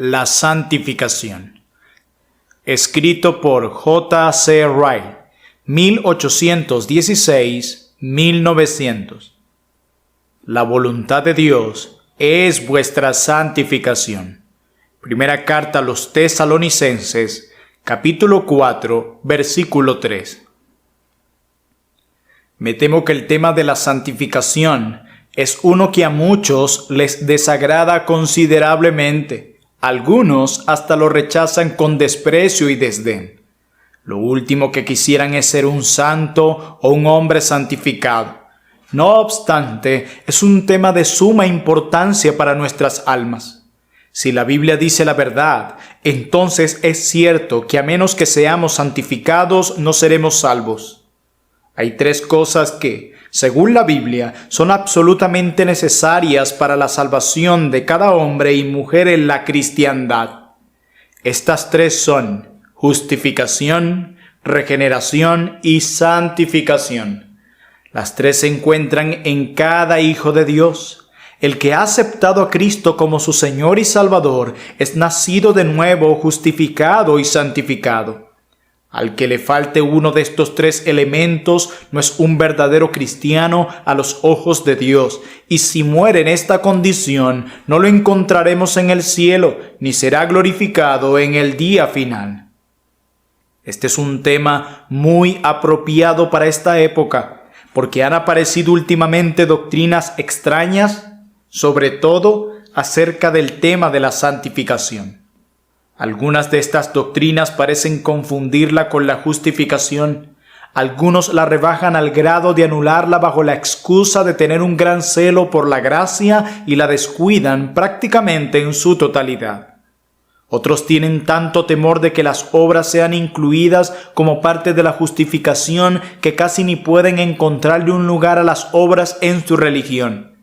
La santificación. Escrito por J. C. Ryle, 1816-1900. La voluntad de Dios es vuestra santificación. Primera carta a los Tesalonicenses, capítulo 4, versículo 3. Me temo que el tema de la santificación es uno que a muchos les desagrada considerablemente. Algunos hasta lo rechazan con desprecio y desdén. Lo último que quisieran es ser un santo o un hombre santificado. No obstante, es un tema de suma importancia para nuestras almas. Si la Biblia dice la verdad, entonces es cierto que a menos que seamos santificados, no seremos salvos. Hay tres cosas que, según la Biblia, son absolutamente necesarias para la salvación de cada hombre y mujer en la cristiandad. Estas tres son justificación, regeneración y santificación. Las tres se encuentran en cada hijo de Dios. El que ha aceptado a Cristo como su Señor y Salvador es nacido de nuevo, justificado y santificado. Al que le falte uno de estos tres elementos no es un verdadero cristiano a los ojos de Dios, y si muere en esta condición no lo encontraremos en el cielo, ni será glorificado en el día final. Este es un tema muy apropiado para esta época, porque han aparecido últimamente doctrinas extrañas, sobre todo acerca del tema de la santificación. Algunas de estas doctrinas parecen confundirla con la justificación. Algunos la rebajan al grado de anularla bajo la excusa de tener un gran celo por la gracia y la descuidan prácticamente en su totalidad. Otros tienen tanto temor de que las obras sean incluidas como parte de la justificación que casi ni pueden encontrarle un lugar a las obras en su religión.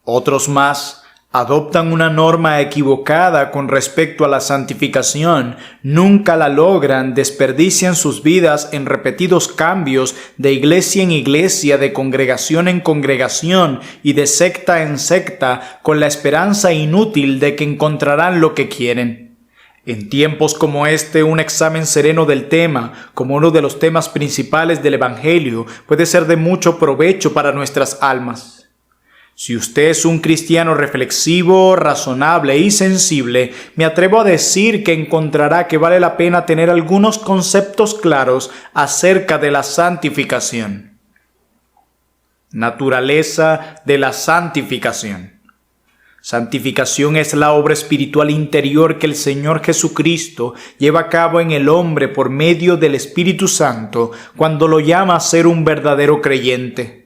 Otros más adoptan una norma equivocada con respecto a la santificación, nunca la logran, desperdician sus vidas en repetidos cambios de iglesia en iglesia, de congregación en congregación y de secta en secta, con la esperanza inútil de que encontrarán lo que quieren. En tiempos como este, un examen sereno del tema, como uno de los temas principales del Evangelio, puede ser de mucho provecho para nuestras almas. Si usted es un cristiano reflexivo, razonable y sensible, me atrevo a decir que encontrará que vale la pena tener algunos conceptos claros acerca de la santificación. Naturaleza de la santificación. Santificación es la obra espiritual interior que el Señor Jesucristo lleva a cabo en el hombre por medio del Espíritu Santo cuando lo llama a ser un verdadero creyente.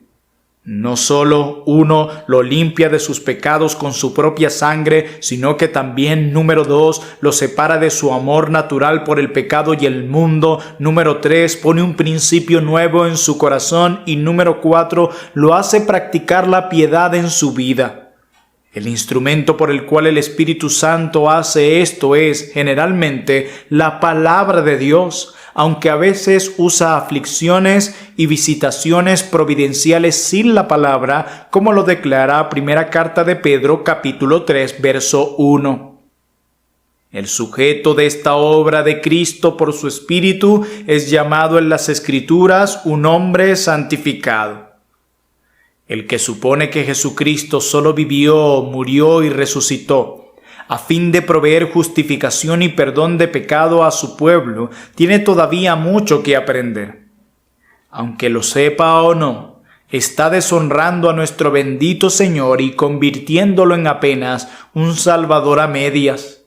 No solo uno lo limpia de sus pecados con su propia sangre, sino que también, número 2, lo separa de su amor natural por el pecado y el mundo. Número 3, pone un principio nuevo en su corazón. Y número 4, lo hace practicar la piedad en su vida. El instrumento por el cual el Espíritu Santo hace esto es, generalmente, la palabra de Dios, aunque a veces usa aflicciones y visitaciones providenciales sin la palabra, como lo declara primera carta de Pedro, capítulo 3, verso 1. El sujeto de esta obra de Cristo por su Espíritu es llamado en las Escrituras un hombre santificado. El que supone que Jesucristo solo vivió, murió y resucitó a fin de proveer justificación y perdón de pecado a su pueblo, tiene todavía mucho que aprender. Aunque lo sepa o no, está deshonrando a nuestro bendito Señor y convirtiéndolo en apenas un Salvador a medias.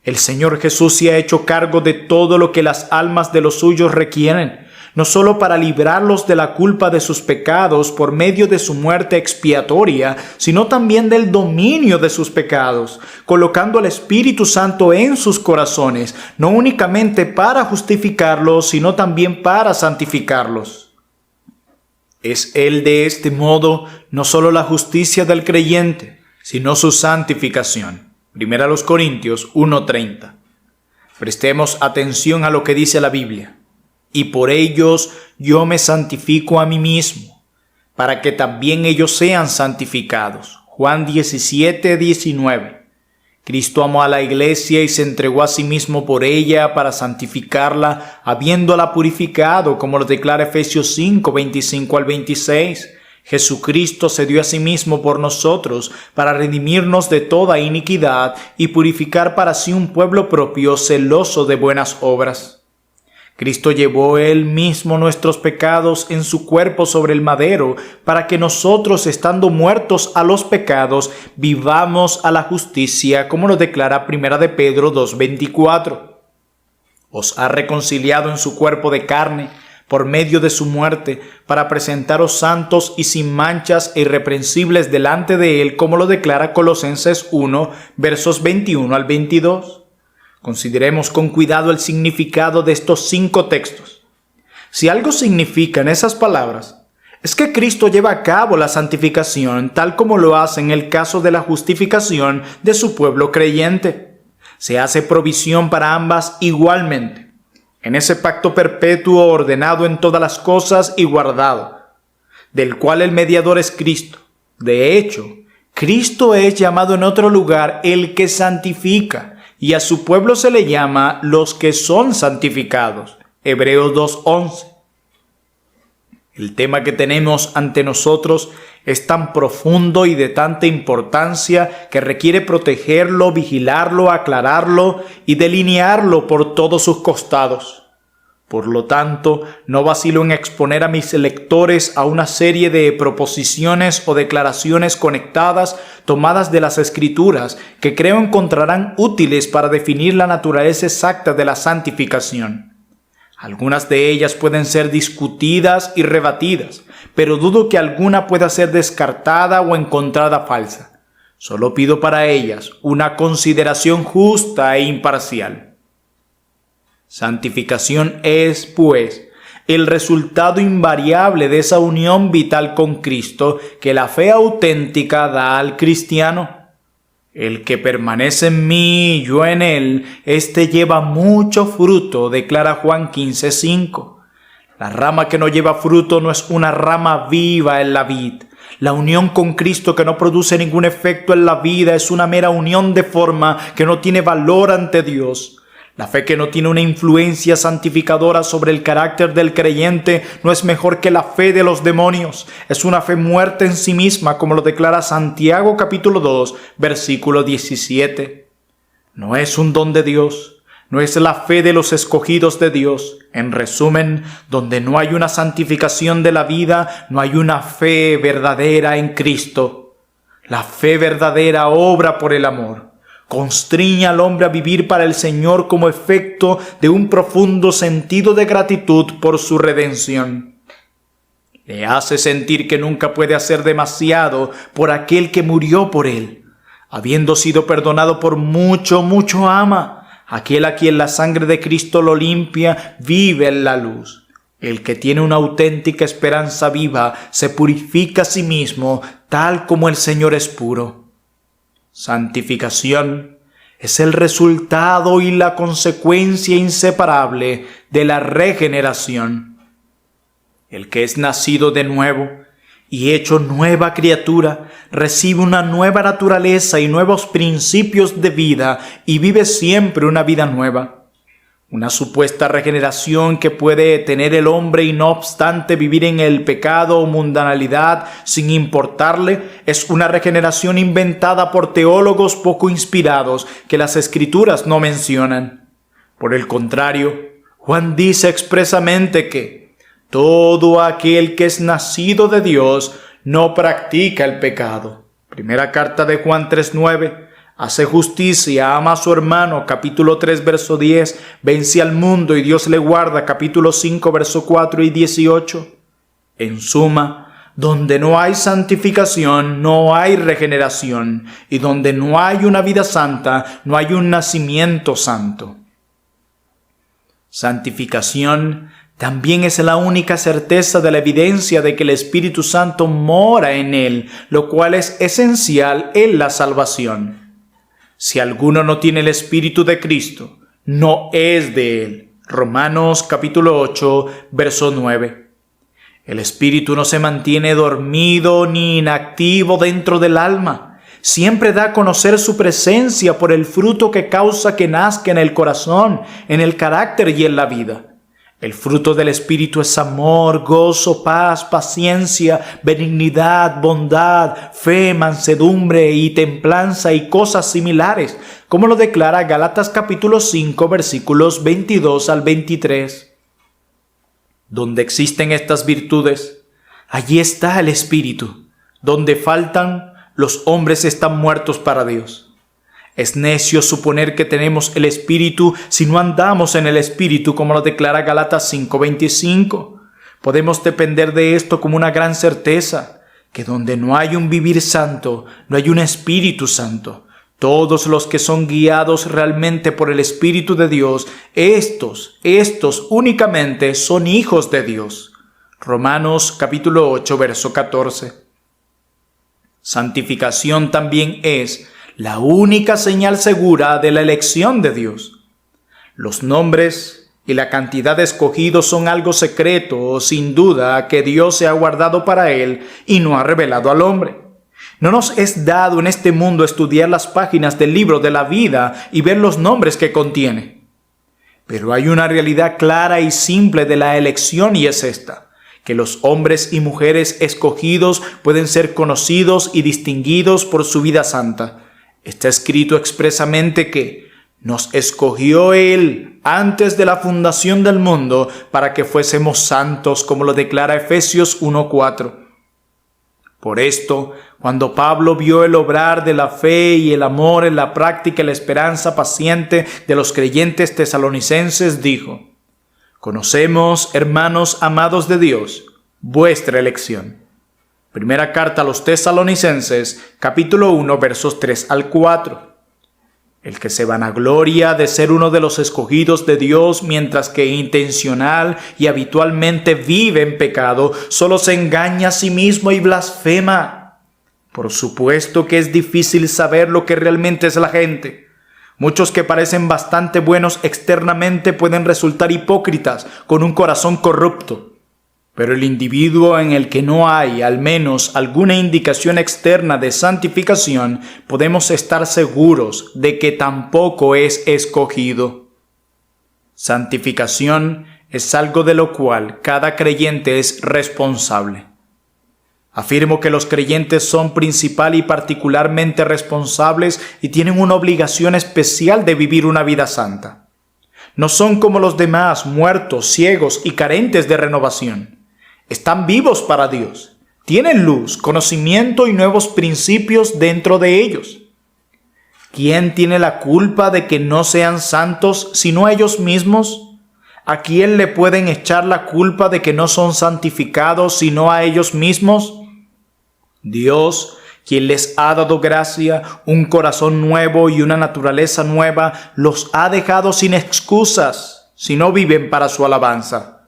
El Señor Jesús se ha hecho cargo de todo lo que las almas de los suyos requieren, no solo para librarlos de la culpa de sus pecados por medio de su muerte expiatoria, sino también del dominio de sus pecados, colocando al Espíritu Santo en sus corazones, no únicamente para justificarlos, sino también para santificarlos. Es Él de este modo no solo la justicia del creyente, sino su santificación. 1 Corintios 1:30. Prestemos atención a lo que dice la Biblia. Y por ellos yo me santifico a mí mismo, para que también ellos sean santificados. Juan 17:19. Cristo amó a la iglesia y se entregó a sí mismo por ella para santificarla, habiéndola purificado, como lo declara Efesios 5, 25 al 26. Jesucristo se dio a sí mismo por nosotros para redimirnos de toda iniquidad y purificar para sí un pueblo propio celoso de buenas obras. Cristo llevó él mismo nuestros pecados en su cuerpo sobre el madero, para que nosotros, estando muertos a los pecados, vivamos a la justicia, como lo declara 1 de Pedro 2:24. Os ha reconciliado en su cuerpo de carne, por medio de su muerte, para presentaros santos y sin manchas e irreprensibles delante de él, como lo declara Colosenses 1, versos 21 al 22. Consideremos con cuidado el significado de estos 5 textos. Si algo significan esas palabras, es que Cristo lleva a cabo la santificación tal como lo hace en el caso de la justificación de su pueblo creyente. Se hace provisión para ambas igualmente, en ese pacto perpetuo ordenado en todas las cosas y guardado, del cual el mediador es Cristo. De hecho, Cristo es llamado en otro lugar el que santifica, y a su pueblo se le llama los que son santificados. Hebreos 2:11. El tema que tenemos ante nosotros es tan profundo y de tanta importancia que requiere protegerlo, vigilarlo, aclararlo y delinearlo por todos sus costados. Por lo tanto, no vacilo en exponer a mis lectores a una serie de proposiciones o declaraciones conectadas tomadas de las Escrituras que creo encontrarán útiles para definir la naturaleza exacta de la santificación. Algunas de ellas pueden ser discutidas y rebatidas, pero dudo que alguna pueda ser descartada o encontrada falsa. Solo pido para ellas una consideración justa e imparcial. Santificación es, pues, el resultado invariable de esa unión vital con Cristo que la fe auténtica da al cristiano. El que permanece en mí y yo en él, éste lleva mucho fruto, declara Juan 15:5. La rama que no lleva fruto no es una rama viva en la vid. La unión con Cristo que no produce ningún efecto en la vida es una mera unión de forma que no tiene valor ante Dios. La fe que no tiene una influencia santificadora sobre el carácter del creyente no es mejor que la fe de los demonios. Es una fe muerta en sí misma, como lo declara Santiago capítulo 2, versículo 17. No es un don de Dios, no es la fe de los escogidos de Dios. En resumen, donde no hay una santificación de la vida, no hay una fe verdadera en Cristo. La fe verdadera obra por el amor. Constriña al hombre a vivir para el Señor como efecto de un profundo sentido de gratitud por su redención. Le hace sentir que nunca puede hacer demasiado por aquel que murió por él. Habiendo sido perdonado por mucho, mucho ama. Aquel a quien la sangre de Cristo lo limpia, vive en la luz. El que tiene una auténtica esperanza viva se purifica a sí mismo, tal como el Señor es puro. Santificación es el resultado y la consecuencia inseparable de la regeneración. El que es nacido de nuevo y hecho nueva criatura recibe una nueva naturaleza y nuevos principios de vida y vive siempre una vida nueva. Una supuesta regeneración que puede tener el hombre y no obstante vivir en el pecado o mundanalidad sin importarle, es una regeneración inventada por teólogos poco inspirados que las Escrituras no mencionan. Por el contrario, Juan dice expresamente que todo aquel que es nacido de Dios no practica el pecado. Primera carta de Juan 3:9. Hace justicia, ama a su hermano, capítulo 3, verso 10, vence al mundo y Dios le guarda, capítulo 5, verso 4 y 18. En suma, donde no hay santificación, no hay regeneración, y donde no hay una vida santa, no hay un nacimiento santo. Santificación también es la única certeza de la evidencia de que el Espíritu Santo mora en él, lo cual es esencial en la salvación. Si alguno no tiene el Espíritu de Cristo, no es de él. Romanos capítulo 8, verso 9. El Espíritu no se mantiene dormido ni inactivo dentro del alma, Siempre da a conocer su presencia por el fruto que causa que nazca en el corazón, en el carácter y en la vida. El fruto del Espíritu es amor, gozo, paz, paciencia, benignidad, bondad, fe, mansedumbre y templanza y cosas similares, como lo declara Gálatas capítulo 5, versículos 22 al 23. Donde existen estas virtudes, allí está el Espíritu. Donde faltan, los hombres están muertos para Dios. Es necio suponer que tenemos el Espíritu si no andamos en el Espíritu, como lo declara Gálatas 5:25. Podemos depender de esto como una gran certeza, que donde no hay un vivir santo, no hay un Espíritu Santo. Todos los que son guiados realmente por el Espíritu de Dios, estos únicamente son hijos de Dios. Romanos capítulo 8, verso 14. Santificación también es la única señal segura de la elección de Dios. Los nombres y la cantidad de escogidos son algo secreto, sin duda, que Dios se ha guardado para él y no ha revelado al hombre. No nos es dado en este mundo estudiar las páginas del libro de la vida y ver los nombres que contiene. Pero hay una realidad clara y simple de la elección y es esta: que los hombres y mujeres escogidos pueden ser conocidos y distinguidos por su vida santa. Está escrito expresamente que nos escogió Él antes de la fundación del mundo para que fuésemos santos, como lo declara Efesios 1:4. Por esto, cuando Pablo vio el obrar de la fe y el amor en la práctica y la esperanza paciente de los creyentes tesalonicenses, dijo: Conocemos, hermanos amados de Dios, vuestra elección. Primera carta a los Tesalonicenses, capítulo 1, versos 3 al 4. El que se vanagloria de ser uno de los escogidos de Dios mientras que intencional y habitualmente vive en pecado, solo se engaña a sí mismo y blasfema. Por supuesto que es difícil saber lo que realmente es la gente. Muchos que parecen bastante buenos externamente pueden resultar hipócritas con un corazón corrupto. Pero el individuo en el que no hay al menos alguna indicación externa de santificación, podemos estar seguros de que tampoco es escogido. Santificación es algo de lo cual cada creyente es responsable. Afirmo que los creyentes son principal y particularmente responsables y tienen una obligación especial de vivir una vida santa. No son como los demás, muertos, ciegos y carentes de renovación. Están vivos para Dios, tienen luz, conocimiento y nuevos principios dentro de ellos. ¿Quién tiene la culpa de que no sean santos sino ellos mismos? ¿A quién le pueden echar la culpa de que no son santificados sino a ellos mismos? Dios, quien les ha dado gracia, un corazón nuevo y una naturaleza nueva, los ha dejado sin excusas si no viven para su alabanza.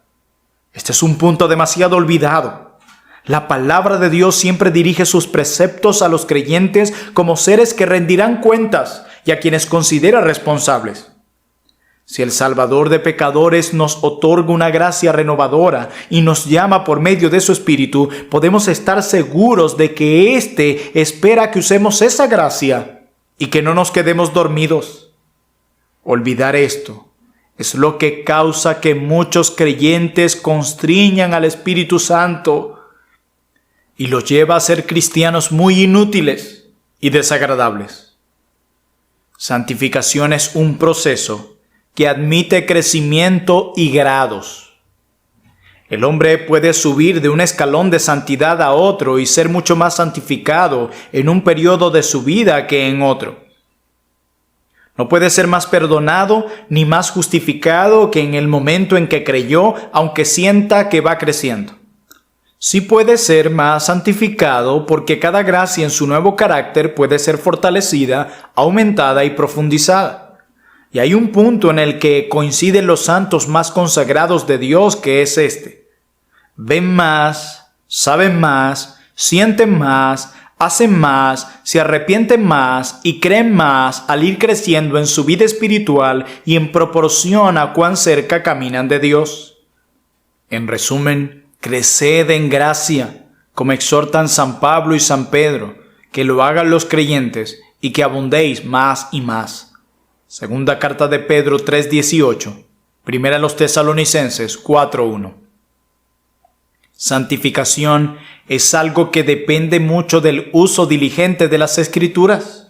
Este es un punto demasiado olvidado. La palabra de Dios siempre dirige sus preceptos a los creyentes como seres que rendirán cuentas y a quienes considera responsables. Si el Salvador de pecadores nos otorga una gracia renovadora y nos llama por medio de su Espíritu, podemos estar seguros de que éste espera que usemos esa gracia y que no nos quedemos dormidos. Olvidar esto es lo que causa que muchos creyentes constriñan al Espíritu Santo y los lleva a ser cristianos muy inútiles y desagradables. Santificación es un proceso que admite crecimiento y grados. El hombre puede subir de un escalón de santidad a otro y ser mucho más santificado en un periodo de su vida que en otro. No puede ser más perdonado ni más justificado que en el momento en que creyó, aunque sienta que va creciendo. Sí puede ser más santificado porque cada gracia en su nuevo carácter puede ser fortalecida, aumentada y profundizada. Y hay un punto en el que coinciden los santos más consagrados de Dios, que es este: ven más, saben más, sienten más, hacen más, se arrepienten más y creen más al ir creciendo en su vida espiritual y en proporción a cuán cerca caminan de Dios. En resumen, creced en gracia, como exhortan San Pablo y San Pedro, que lo hagan los creyentes y que abundéis más y más. Segunda carta de Pedro 3:18, primera a los Tesalonicenses 4:1. Santificación es algo que depende mucho del uso diligente de las Escrituras.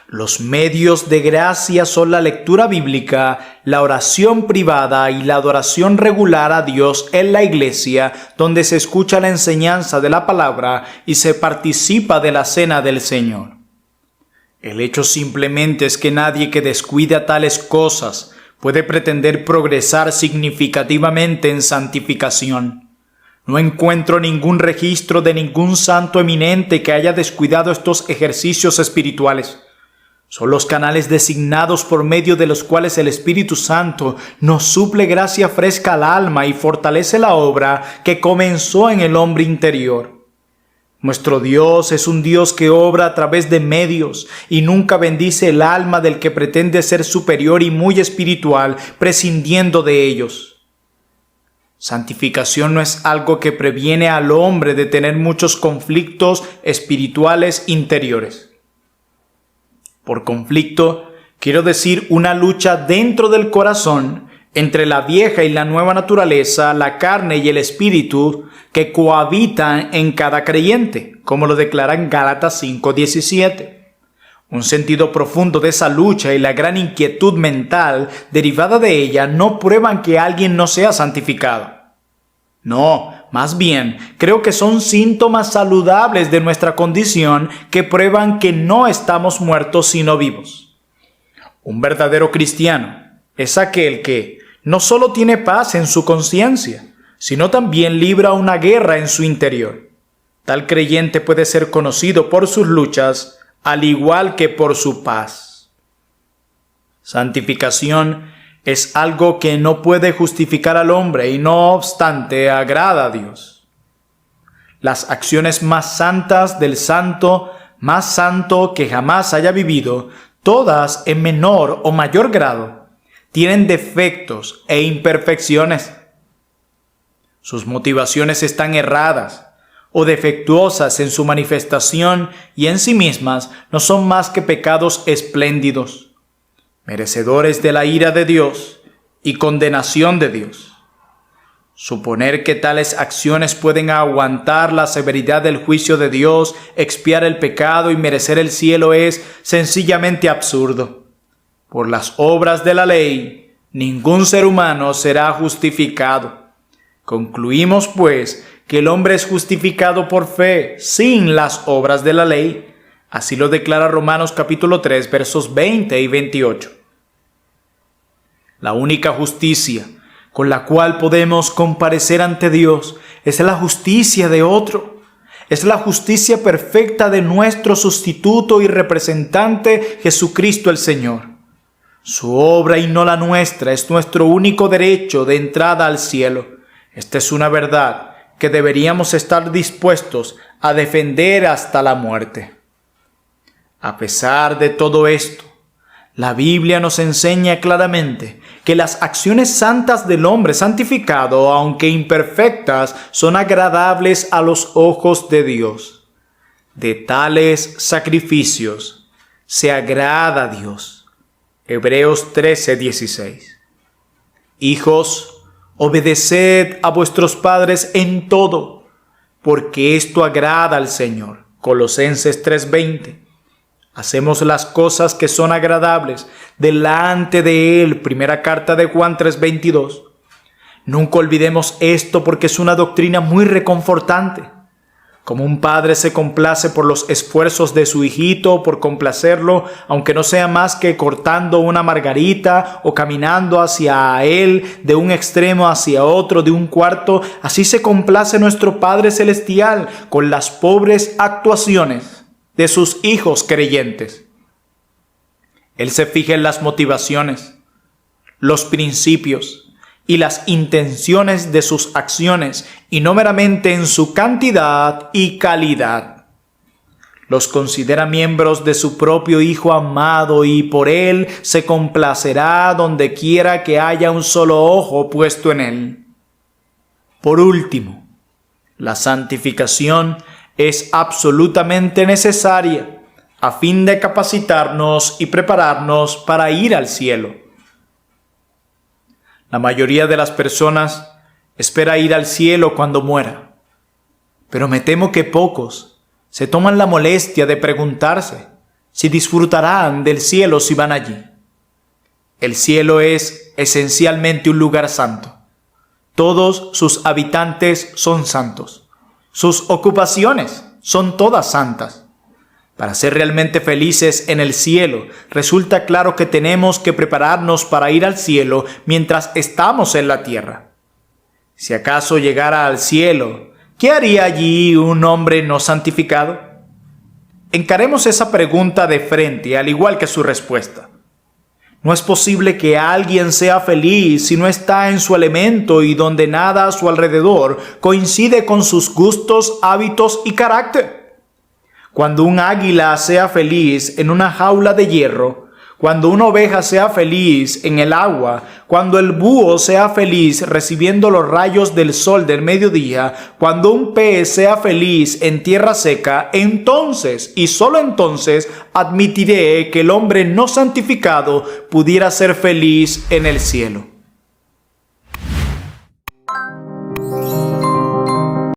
Los medios de gracia son la lectura bíblica, la oración privada y la adoración regular a Dios en la iglesia, donde se escucha la enseñanza de la palabra y se participa de la cena del Señor. El hecho simplemente es que nadie que descuida tales cosas puede pretender progresar significativamente en santificación. No encuentro ningún registro de ningún santo eminente que haya descuidado estos ejercicios espirituales. Son los canales designados por medio de los cuales el Espíritu Santo nos suple gracia fresca al alma y fortalece la obra que comenzó en el hombre interior. Nuestro Dios es un Dios que obra a través de medios y nunca bendice el alma del que pretende ser superior y muy espiritual, prescindiendo de ellos. Santificación no es algo que previene al hombre de tener muchos conflictos espirituales interiores. Por conflicto, quiero decir una lucha dentro del corazón entre la vieja y la nueva naturaleza, la carne y el espíritu que cohabitan en cada creyente, como lo declara en Gálatas 5:17. Un sentido profundo de esa lucha y la gran inquietud mental derivada de ella no prueban que alguien no sea santificado. No, más bien, creo que son síntomas saludables de nuestra condición que prueban que no estamos muertos sino vivos. Un verdadero cristiano es aquel que no solo tiene paz en su conciencia, sino también libra una guerra en su interior. Tal creyente puede ser conocido por sus luchas, al igual que por su paz. Santificación es algo que no puede justificar al hombre y no obstante agrada a Dios. Las acciones más santas del santo, más santo que jamás haya vivido, todas en menor o mayor grado, tienen defectos e imperfecciones. Sus motivaciones están erradas o defectuosas en su manifestación y en sí mismas no son más que pecados espléndidos, merecedores de la ira de Dios y condenación de Dios. Suponer que tales acciones pueden aguantar la severidad del juicio de Dios, expiar el pecado y merecer el cielo es sencillamente absurdo. Por las obras de la ley, ningún ser humano será justificado. Concluimos, pues, que el hombre es justificado por fe, sin las obras de la ley. Así lo declara Romanos capítulo 3, versos 20 y 28. La única justicia con la cual podemos comparecer ante Dios es la justicia de otro. Es la justicia perfecta de nuestro sustituto y representante Jesucristo el Señor. Su obra y no la nuestra es nuestro único derecho de entrada al cielo. Esta es una verdad que deberíamos estar dispuestos a defender hasta la muerte. A pesar de todo esto, la Biblia nos enseña claramente que las acciones santas del hombre santificado, aunque imperfectas, son agradables a los ojos de Dios. De tales sacrificios se agrada a Dios. Hebreos 13:16. Hijos, obedeced a vuestros padres en todo, porque esto agrada al Señor. Colosenses 3:20. Hacemos las cosas que son agradables delante de Él. Primera carta de Juan 3:22. Nunca olvidemos esto porque es una doctrina muy reconfortante. Como un padre se complace por los esfuerzos de su hijito, por complacerlo, aunque no sea más que cortando una margarita o caminando hacia él de un extremo hacia otro de un cuarto, así se complace nuestro Padre Celestial con las pobres actuaciones de sus hijos creyentes. Él se fija en las motivaciones, los principios y las intenciones de sus acciones y no meramente en su cantidad y calidad. Los considera miembros de su propio Hijo amado y por Él se complacerá donde quiera que haya un solo ojo puesto en Él. Por último, la santificación es absolutamente necesaria a fin de capacitarnos y prepararnos para ir al cielo. La mayoría de las personas espera ir al cielo cuando muera, pero me temo que pocos se toman la molestia de preguntarse si disfrutarán del cielo si van allí. El cielo es esencialmente un lugar santo. Todos sus habitantes son santos. Sus ocupaciones son todas santas. Para ser realmente felices en el cielo, resulta claro que tenemos que prepararnos para ir al cielo mientras estamos en la tierra. Si acaso llegara al cielo, ¿qué haría allí un hombre no santificado? Encaremos esa pregunta de frente, al igual que su respuesta. No es posible que alguien sea feliz si no está en su elemento y donde nada a su alrededor coincide con sus gustos, hábitos y carácter. Cuando un águila sea feliz en una jaula de hierro, cuando una oveja sea feliz en el agua, cuando el búho sea feliz recibiendo los rayos del sol del mediodía, cuando un pez sea feliz en tierra seca, entonces y solo entonces admitiré que el hombre no santificado pudiera ser feliz en el cielo.